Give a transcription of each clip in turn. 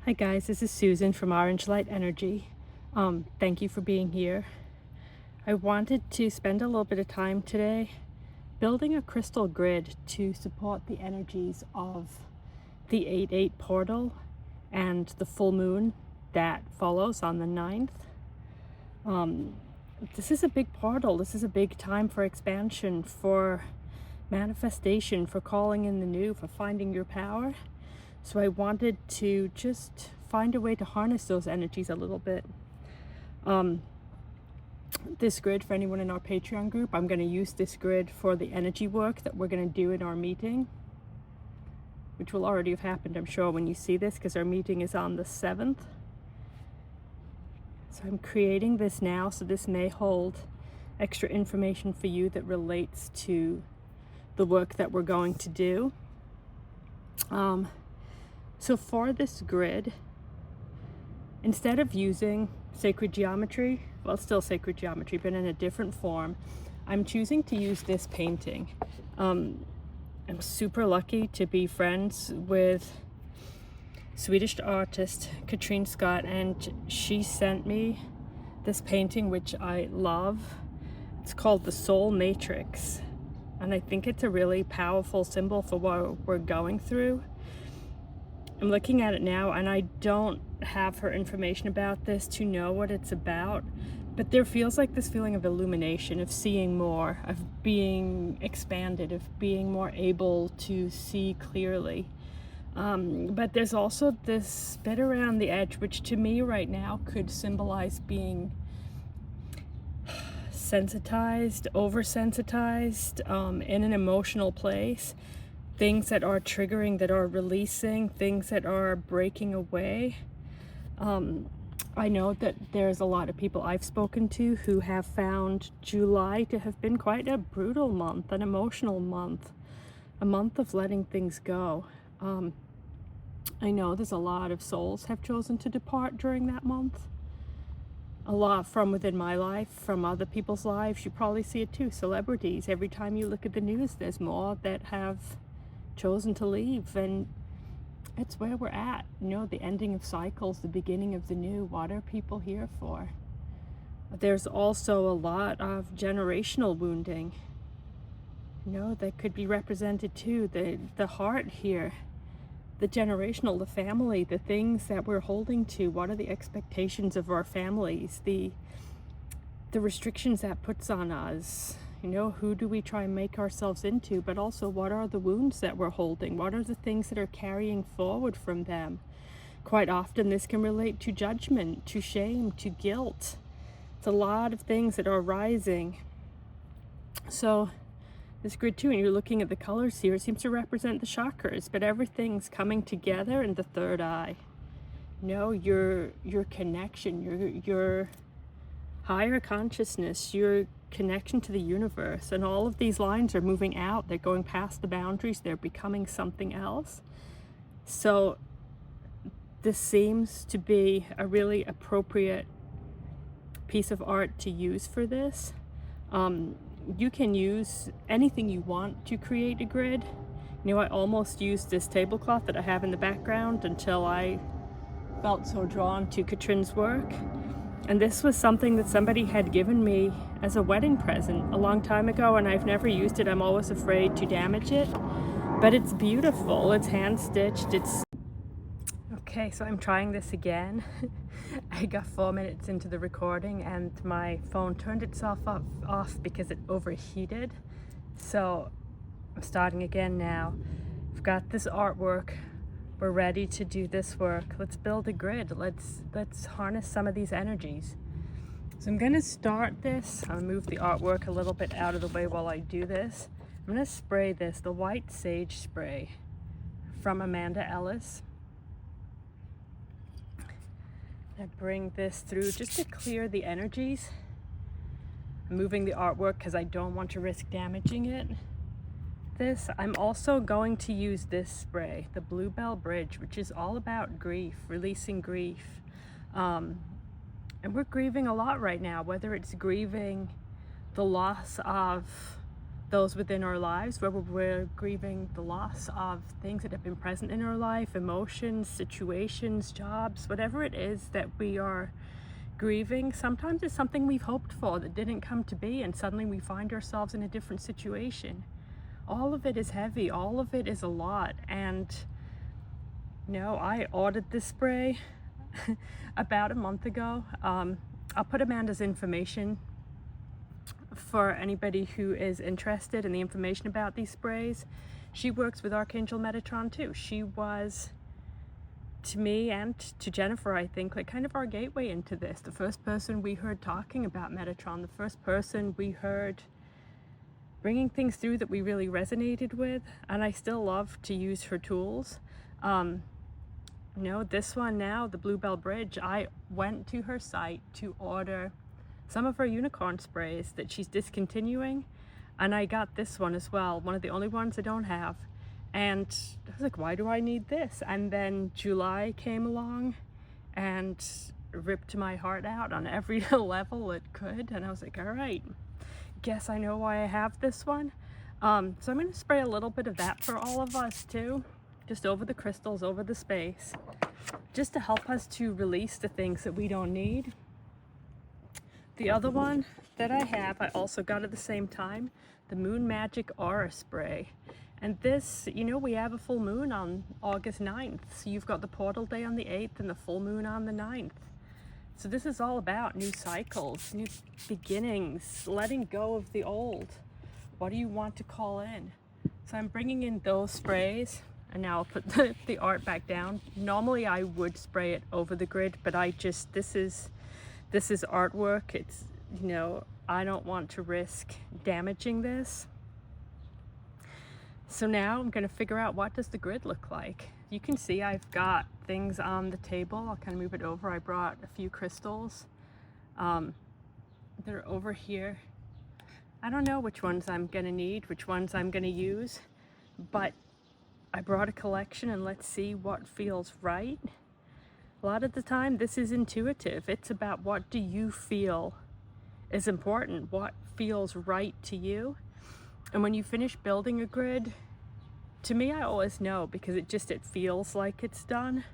Hi guys, this is Susan from Angelic Energy. Thank you for being here. I wanted to spend a little bit of time today building a crystal grid to support the energies of the 8/8 portal and the full moon that follows on the 9th. This is a big portal. This is a big time for expansion, for manifestation, for calling in the new, for finding your power. So I wanted to just find a way to harness those energies a little bit. This grid, for anyone in our Patreon group, I'm going to use this grid for the energy work that we're going to do in our meeting, which will already have happened, I'm sure, when you see this, because our meeting is on the 7th. So I'm creating this now, so this may hold extra information for you that relates to the work that we're going to do. So for this grid, instead of using sacred geometry, well, still sacred geometry, but in a different form, I'm choosing to use this painting. I'm super lucky to be friends with Swedish artist catrin.skott, and she sent me this painting, which I love. It's called the Soul Matrix, and I think it's a really powerful symbol for what we're going through. I'm looking at it now, and I don't have her information about this to know what it's about, but there feels like this feeling of illumination, of seeing more, of being expanded, of being more able to see clearly. But there's also this bit around the edge, which to me right now could symbolize being sensitized, oversensitized, in an emotional place. Things that are triggering, that are releasing, things that are breaking away. I know that there's a lot of people I've spoken to who have found July to have been quite a brutal month, an emotional month, a month of letting things go. I know there's a lot of souls have chosen to depart during that month. A lot from within my life, from other people's lives. You probably see it too. Celebrities, every time you look at the news, there's more that have chosen to leave, and it's where we're at, you know, the ending of cycles, the beginning of the new. What are people here for? There's also a lot of generational wounding, you know, that could be represented too. The heart here, the generational, the family, the things that we're holding to. What are the expectations of our families, the restrictions that puts on us? You know, who do we try and make ourselves into? But also, what are the wounds that we're holding? What are the things that are carrying forward from them? Quite often, this can relate to judgment, to shame, to guilt. It's a lot of things that are rising. So, this grid too, and you're looking at the colors here, it seems to represent the chakras, but everything's coming together in the third eye. You know, your connection, your higher consciousness, your connection to the universe, and all of these lines are moving out. They're going past the boundaries. They're becoming something else. So this seems to be a really appropriate piece of art to use for this. You can use anything you want to create a grid. You know, I almost used this tablecloth that I have in the background until I felt so drawn to Catrin's work. And this was something that somebody had given me as a wedding present a long time ago, and I've never used it. I'm always afraid to damage it, but it's beautiful. It's hand stitched. It's okay. So I'm trying this again. I got 4 minutes into the recording and my phone turned itself off because it overheated. So I'm starting again now. I've got this artwork. We're ready to do this work. Let's build a grid. Let's harness some of these energies. So I'm gonna start this. I'll move the artwork a little bit out of the way while I do this. I'm gonna spray this, the white sage spray from Amanda Ellis. I bring this through just to clear the energies. I'm moving the artwork because I don't want to risk damaging it. I'm also going to use this spray, the Bluebell Bridge, which is all about grief, releasing grief. And we're grieving a lot right now, whether it's grieving the loss of those within our lives, whether we're grieving the loss of things that have been present in our life, emotions, situations, jobs, whatever it is that we are grieving. Sometimes it's something we've hoped for that didn't come to be, and suddenly we find ourselves in a different situation. All of it is heavy, all of it is a lot. And I ordered this spray about a month ago. I'll put Amanda's information for anybody who is interested in the information about these sprays. She works with Archangel Metatron too. She was, to me and to Jennifer, I think, like kind of our gateway into this. The first person we heard talking about Metatron, the first person we heard bringing things through that we really resonated with. And I still love to use her tools. This one now, the Bluebell Bridge, I went to her site to order some of her unicorn sprays that she's discontinuing, and I got this one as well, one of the only ones I don't have. And I was like, why do I need this? And then July came along and ripped my heart out on every level it could, and I was like, all right, guess I know why I have this one. So I'm going to spray a little bit of that for all of us too, just over the crystals, over the space, just to help us to release the things that we don't need. The other one that I have, I also got at the same time, the Moon Magic Aura Spray. And this, we have a full moon on August 9th. So you've got the portal day on the 8th and the full moon on the 9th. So this is all about new cycles, new beginnings, letting go of the old. What do you want to call in? So I'm bringing in those sprays, and now I'll put the art back down. Normally I would spray it over the grid, but this is artwork. It's, I don't want to risk damaging this. So now I'm going to figure out, what does the grid look like? You can see I've got things on the table. I'll kind of move it over. I brought a few crystals. They're over here. I don't know which ones I'm going to need, which ones I'm going to use, but I brought a collection, and let's see what feels right. A lot of the time this is intuitive. It's about, what do you feel is important? What feels right to you? And when you finish building a grid, to me, I always know, because it feels like it's done.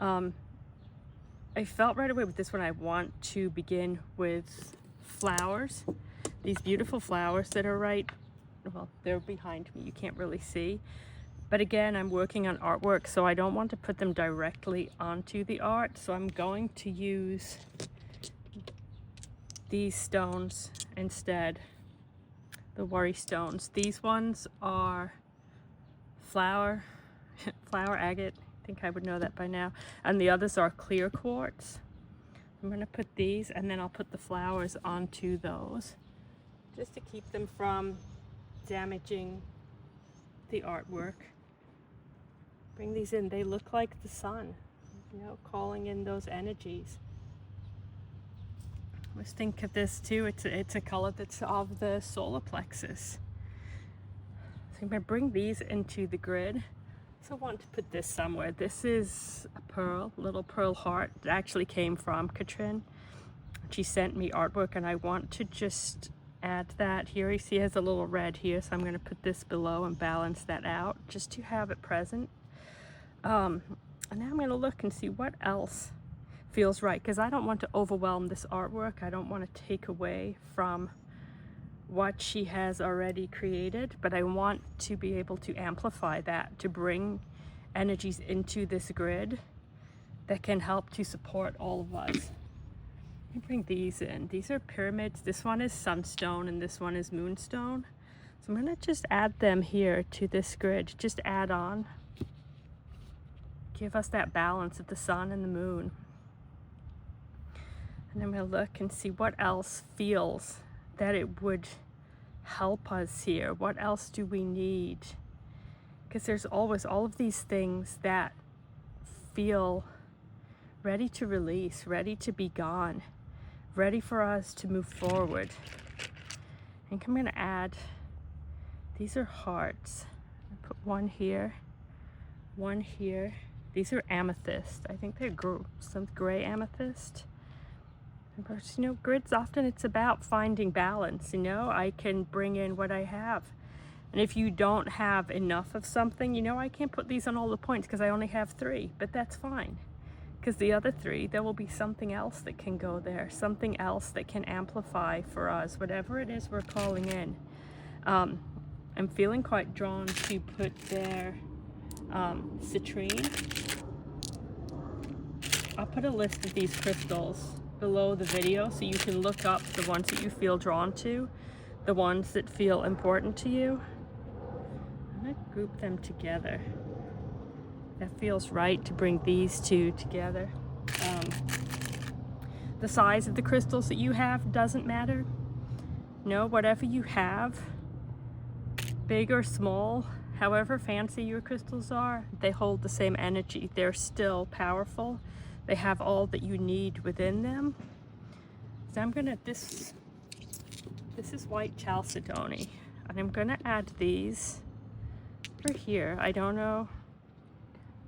I felt right away with this one, I want to begin with flowers. These beautiful flowers that are they're behind me. You can't really see. But again, I'm working on artwork, so I don't want to put them directly onto the art. So I'm going to use these stones instead, the worry stones. These ones are flower agate. I think I would know that by now. And the others are clear quartz. I'm going to put these, and then I'll put the flowers onto those, just to keep them from damaging the artwork. Bring these in. They look like the sun, calling in those energies. Let's think of this too. It's a color that's of the solar plexus. So I'm going to bring these into the grid. So I want to put this somewhere. This is a pearl, little pearl heart. It actually came from Citrine. She sent me artwork, and I want to just add that here. You see it has a little red here, so I'm going to put this below and balance that out, just to have it present. And now I'm going to look and see what else feels right, because I don't want to overwhelm this artwork. I don't want to take away from what she has already created, but I want to be able to amplify that, to bring energies into this grid that can help to support all of us. Let me bring these in. These are pyramids. This one is Sunstone, and this one is Moonstone. So I'm going to just add them here to this grid, just add on. Give us that balance of the sun and the moon. And I'm going to look and see what else feels that it would help us here. What else do we need? Because there's always all of these things that feel ready to release, ready to be gone, ready for us to move forward. I think I'm going to add, these are hearts. I put one here, one here. These are amethyst. I think they're some gray amethyst. But, you know, grids, often it's about finding balance. You know, I can bring in what I have. And if you don't have enough of something, you know, I can't put these on all the points because I only have 3, but that's fine. Because the other 3, there will be something else that can go there, something else that can amplify for us, whatever it is we're calling in. I'm feeling quite drawn to put there Citrine. I'll put a list of these crystals below the video so you can look up the ones that you feel drawn to, the ones that feel important to you. I'm going to group them together. That feels right to bring these 2 together. The size of the crystals that you have doesn't matter. No, whatever you have, big or small, however fancy your crystals are, they hold the same energy. They're still powerful. They have all that you need within them. So I'm gonna, this is white chalcedony, and I'm gonna add these over here. I don't know,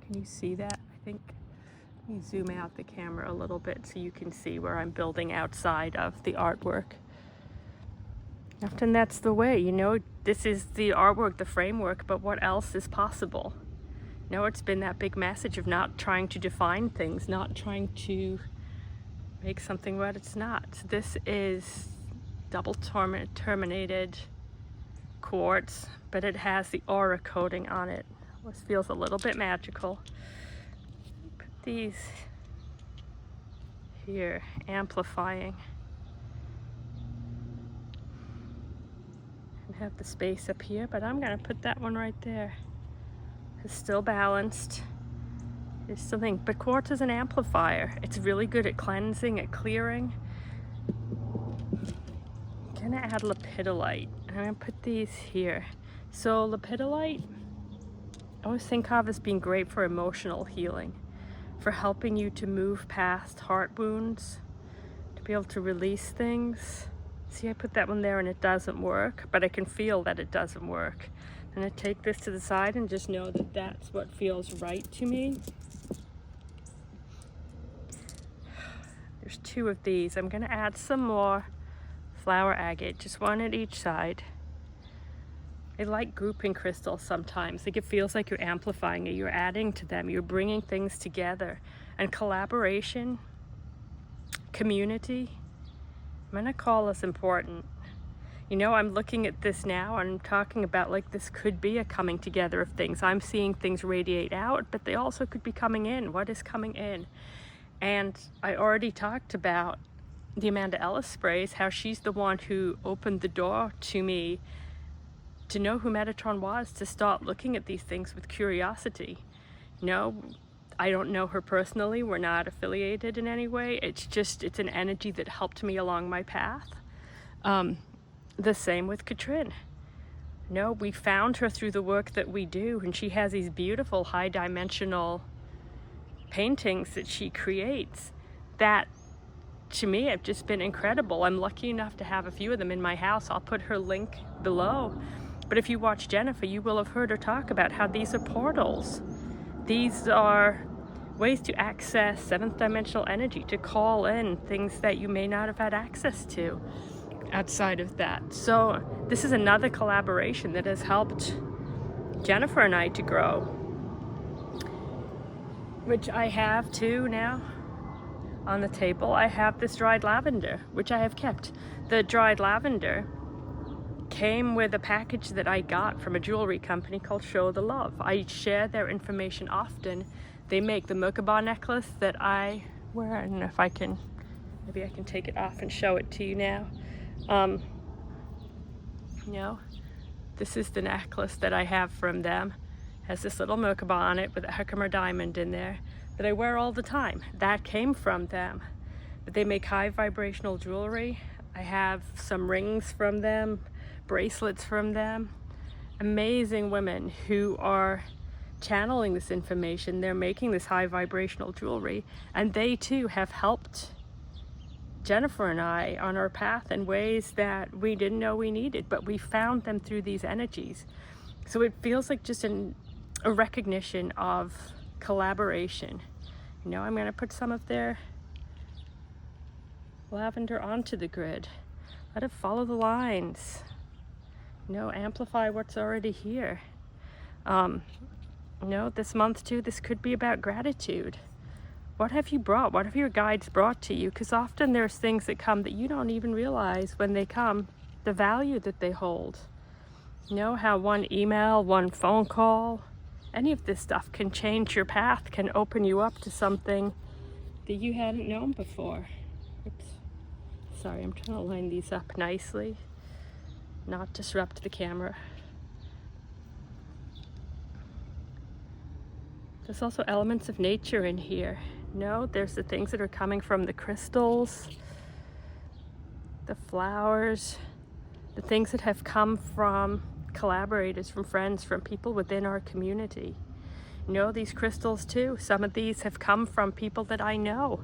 can you see that? I think, let me zoom out the camera a little bit so you can see where I'm building outside of the artwork. Often that's the way, you know, this is the artwork, the framework, but what else is possible? You know, it's been that big message of not trying to define things, not trying to make something what it's not. This is double terminated quartz, but it has the aura coating on it. This feels a little bit magical. Put these here, amplifying. And have the space up here, but I'm gonna put that one right there. It's still balanced. There's something, but quartz is an amplifier. It's really good at cleansing, at clearing. I'm gonna add lepidolite. I'm gonna put these here. So lepidolite, I always think of as being great for emotional healing, for helping you to move past heart wounds, to be able to release things. See, I put that one there and it doesn't work, but I can feel that it doesn't work. I'm gonna take this to the side and just know that that's what feels right to me. There's 2 of these. I'm gonna add some more flower agate, just 1 at each side. I like grouping crystals sometimes. Like, it feels like you're amplifying it, you're adding to them, you're bringing things together. And collaboration, community, I'm gonna call this important. You know, I'm looking at this now and I'm talking about, like, this could be a coming together of things. I'm seeing things radiate out, but they also could be coming in. What is coming in? And I already talked about the Amanda Ellis sprays, how she's the one who opened the door to me to know who Metatron was, to start looking at these things with curiosity. You know, I don't know her personally. We're not affiliated in any way. It's just, it's an energy that helped me along my path. The same with Catrin. No, we found her through the work that we do, and she has these beautiful high-dimensional paintings that she creates that, to me, have just been incredible. I'm lucky enough to have a few of them in my house. I'll put her link below. But if you watch Jennifer, you will have heard her talk about how these are portals. These are ways to access 7th dimensional energy, to call in things that you may not have had access to outside of that. So this is another collaboration that has helped Jennifer and I to grow, which I have too now on the table. I have this dried lavender, which I have kept. The dried lavender came with a package that I got from a jewelry company called showthelove. I share their information often. They make the Merkaba necklace that I wear. I don't know if I can, maybe I can take it off and show it to you now. You know, this is the necklace that I have from them. It has this little Merkaba on it with a Herkimer diamond in there that I wear all the time. That came from them. But they make high vibrational jewelry. I have some rings from them, bracelets from them. Amazing women who are channeling this information. They're making this high vibrational jewelry, and they too have helped Jennifer and I on our path in ways that we didn't know we needed, but we found them through these energies. So it feels like just a recognition of collaboration. You know, I'm going to put some of their lavender onto the grid. Let it follow the lines. Amplify what's already here. This month too, this could be about gratitude. What have you brought? What have your guides brought to you? Because often there's things that come that you don't even realize when they come, the value that they hold. How one email, one phone call, any of this stuff can change your path, can open you up to something that you hadn't known before. Oops. Sorry, I'm trying to line these up nicely, not disrupt the camera. There's also elements of nature in here. There's the things that are coming from the crystals, the flowers, the things that have come from collaborators, from friends, from people within our community. These crystals too, some of these have come from people that I know.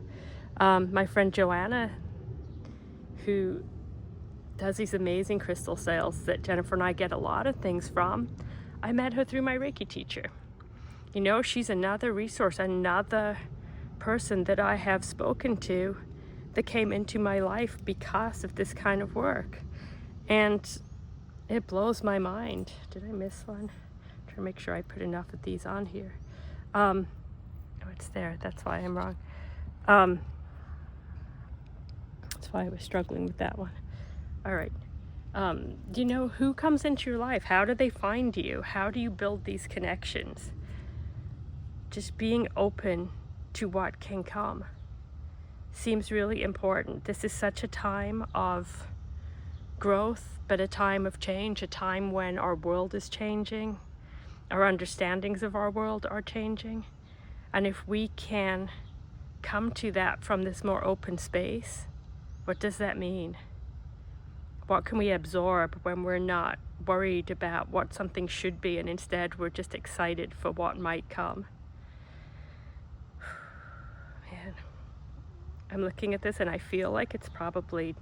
My friend Joanna, who does these amazing crystal sales that Jennifer and I get a lot of things from, I met her through my Reiki teacher. She's another resource, another person that I have spoken to that came into my life because of this kind of work. And it blows my mind. Did I miss one? Try to make sure I put enough of these on here. Oh, it's there. That's why I'm wrong. That's why I was struggling with that one. All right. Who comes into your life? How do they find you? How do you build these connections? Just being open to what can come seems really important. This is such a time of growth, but a time of change, a time when our world is changing, our understandings of our world are changing. And if we can come to that from this more open space, what does that mean? What can we absorb when we're not worried about what something should be, and instead we're just excited for what might come? Man, I'm looking at this and I feel like it's probably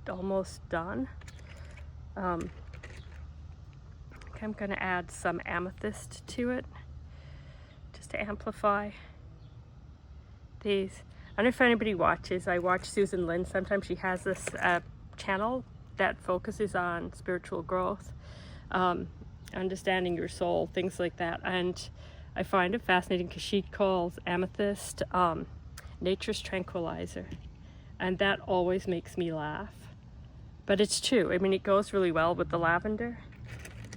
almost done. I think I'm going to add some amethyst to it just to amplify these. I don't know if anybody watches. I watch Susan Lynn. Sometimes she has this channel that focuses on spiritual growth, understanding your soul, things like that. And I find it fascinating because she calls amethyst nature's tranquilizer. And that always makes me laugh. But it's true. I mean, it goes really well with the lavender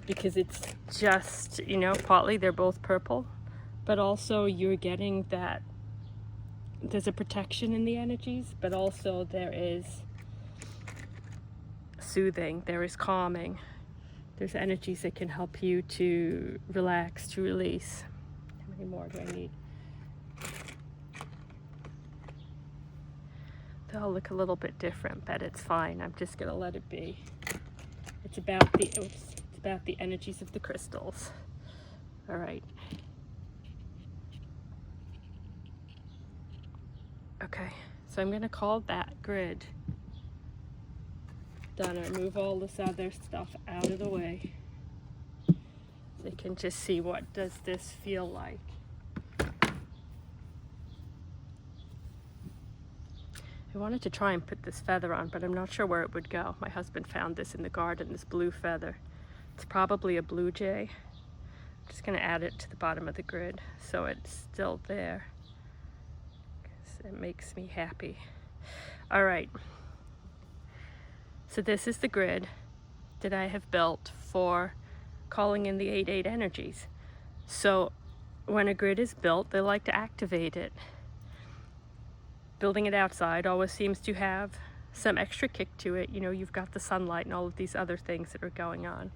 because it's just, partly they're both purple, but also you're getting that there's a protection in the energies, but also there is soothing, there is calming, there's energies that can help you to relax, to release. How many more do I need? They all look a little bit different, but it's fine. I'm just gonna let it be. It's about the energies of the crystals. All right. Okay, so I'm gonna call that grid done. I move all this other stuff out of the way so you can just see what does this feel like. I wanted to try and put this feather on, but I'm not sure where it would go. My husband found this in the garden, this blue feather. It's probably a blue jay. I'm just gonna add it to the bottom of the grid so it's still there. It makes me happy. All right. So this is the grid that I have built for calling in the 8-8 energies. So when a grid is built, they like to activate it. Building it outside always seems to have some extra kick to it. You've got the sunlight and all of these other things that are going on.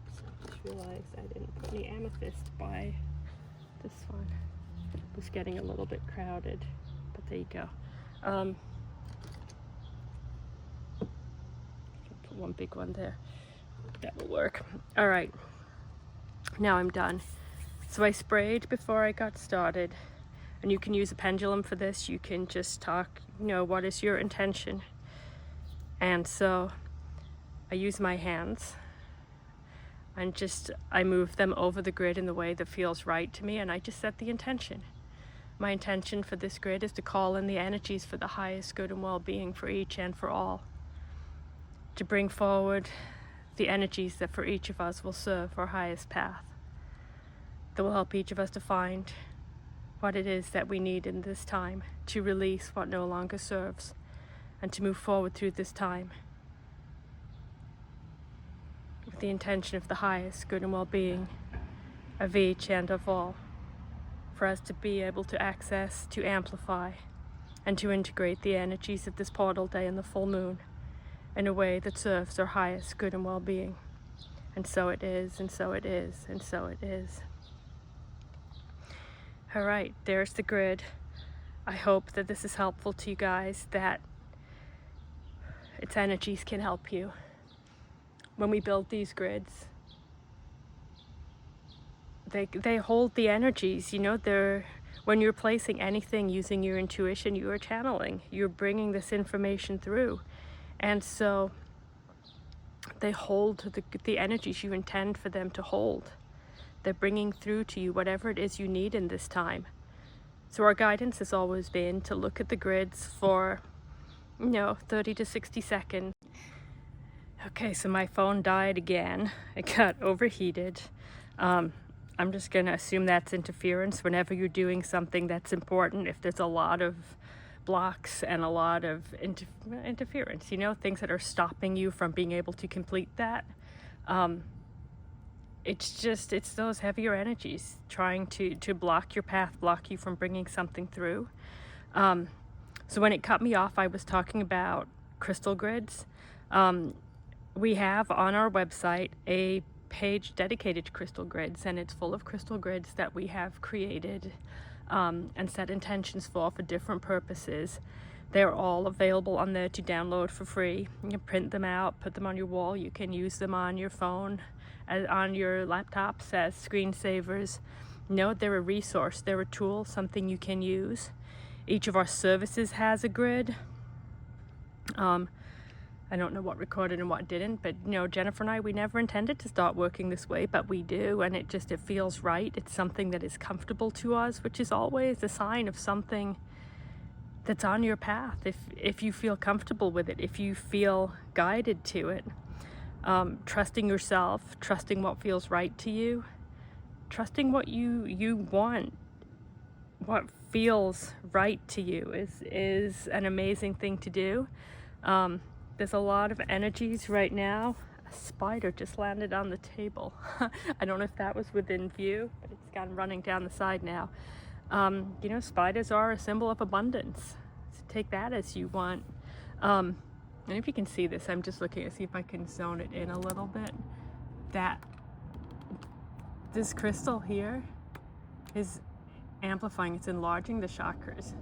Oops, I just realized I didn't put any amethyst by this one. It was getting a little bit crowded. But there you go. Put one big one there. That will work. All right. Now I'm done. So I sprayed before I got started. And you can use a pendulum for this. You can just talk, what is your intention? And so I use my hands and I move them over the grid in the way that feels right to me. And I just set the intention. My intention for this grid is to call in the energies for the highest good and well-being for each and for all. To bring forward the energies that for each of us will serve our highest path. That will help each of us to find what it is that we need in this time, to release what no longer serves, and to move forward through this time with the intention of the highest good and well-being of each and of all, for us to be able to access, to amplify, and to integrate the energies of this portal day and the full moon in a way that serves our highest good and well-being. And so it is, and so it is, and so it is. All right, there's the grid. I hope that this is helpful to you guys, that its energies can help you. When we build these grids, they hold the energies, you know, when you're placing anything using your intuition, you are channeling, you're bringing this information through. And so they hold the energies you intend for them to hold. They're bringing through to you whatever it is you need in this time. So our guidance has always been to look at the grids for, 30 to 60 seconds. Okay, so my phone died again. It got overheated. I'm just going to assume that's interference whenever you're doing something that's important. If there's a lot of blocks and a lot of interference, things that are stopping you from being able to complete that. It's those heavier energies trying to block your path, block you from bringing something through. So when it cut me off, I was talking about crystal grids. We have on our website a page dedicated to crystal grids, and it's full of crystal grids that we have created and set intentions for different purposes. They're all available on there to download for free. You can print them out, put them on your wall. You can use them on your phone, on your laptops as screensavers. They're a resource, they're a tool, something you can use. Each of our services has a grid. I don't know what recorded and what didn't, but Jennifer and I, we never intended to start working this way, but we do, and it feels right. It's something that is comfortable to us, which is always a sign of something that's on your path. If you feel comfortable with it, if you feel guided to it, trusting yourself, trusting what feels right to you, trusting what you want, what feels right to you is an amazing thing to do. There's a lot of energies right now. A spider just landed on the table. I don't know if that was within view, but it's gone running down the side now. Spiders are a symbol of abundance. So take that as you want. And if you can see this, I'm just looking to see if I can zone it in a little bit. This crystal here is amplifying, it's enlarging the chakras.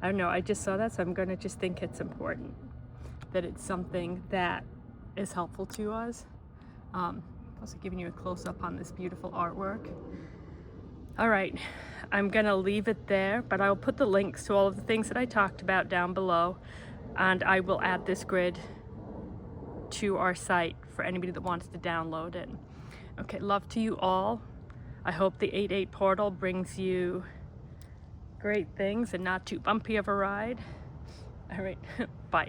I don't know, I just saw that, so I'm gonna just think it's important, that it's something that is helpful to us. Also giving you a close-up on this beautiful artwork. All right, I'm gonna leave it there, but I'll put the links to all of the things that I talked about down below, and I will add this grid to our site for anybody that wants to download it. Okay, love to you all. I hope the 8/8 portal brings you great things and not too bumpy of a ride. All right, bye.